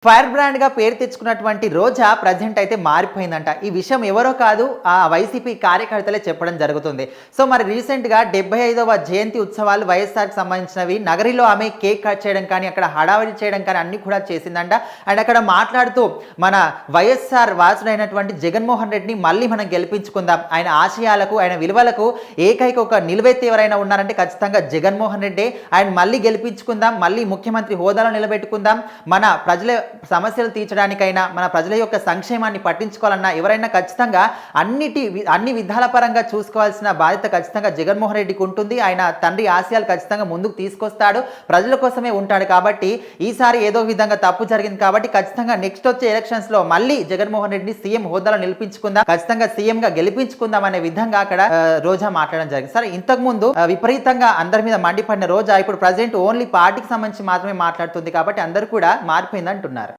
Fire బ్రాండ్‌గా పేరు తెచ్చుకున్నటువంటి రోజా ప్రెజెంట్ అయితే మారిపోయిందంట. ఈ విషయం ఎవరో కాదు వైసీపీ కార్యకర్తలే చెప్పడం జరుగుతుంది. సో, మరి రీసెంట్‌గా 75వ జయంతి ఉత్సవాలు వైఎస్ఆర్‌కి సంబంధించినవి నగరిలో ఆమె కేక్ కట్ చేయడం కానీ, అక్కడ హడావిడి చేయడం కానీ అన్నీ కూడా చేసిందంట. అండ్ అక్కడ మాట్లాడుతూ మన వైఎస్ఆర్ వారసుడైనటువంటి జగన్మోహన్ రెడ్డిని మళ్ళీ మనం గెలిపించుకుందాం. ఆయన ఆశయాలకు, ఆయన విలువలకు ఏకైక ఒక నిలువెత్తు ఎవరైనా ఉన్నారంటే ఖచ్చితంగా జగన్మోహన్ రెడ్డే. ఆయన మళ్ళీ గెలిపించుకుందాం, మళ్ళీ ముఖ్యమంత్రి హోదాలో నిలబెట్టుకుందాం. మన ప్రజల సమస్యలు తీర్చడానికైనా, మన ప్రజల యొక్క సంక్షేమాన్ని పట్టించుకోవాలన్నా ఎవరైనా ఖచ్చితంగా అన్ని విధాల పరంగా చూసుకోవాల్సిన బాధ్యత ఖచ్చితంగా జగన్మోహన్ రెడ్డికి ఉంటుంది. ఆయన తండ్రి ఆశయాలు ఖచ్చితంగా ముందుకు తీసుకొస్తాడు, ప్రజల కోసమే ఉంటాడు. కాబట్టి ఈసారి ఏదో విధంగా తప్పు జరిగింది కాబట్టి ఖచ్చితంగా నెక్స్ట్ వచ్చే ఎలక్షన్స్లో మళ్ళీ జగన్మోహన్ రెడ్డిని సీఎం హోదాలో నిలిపించుకుందాం, ఖచ్చితంగా సీఎంగా గెలిపించుకుందాం అనే విధంగా అక్కడ రోజా మాట్లాడడం జరిగింది. సరే, ఇంతకు ముందు విపరీతంగా అందరి మీద మండిపడిన రోజా ఇప్పుడు ప్రజెంట్ ఓన్లీ పార్టీకి సంబంధించి మాత్రమే మాట్లాడుతుంది కాబట్టి అందరూ కూడా మారిపోయింది అంటున్నారు.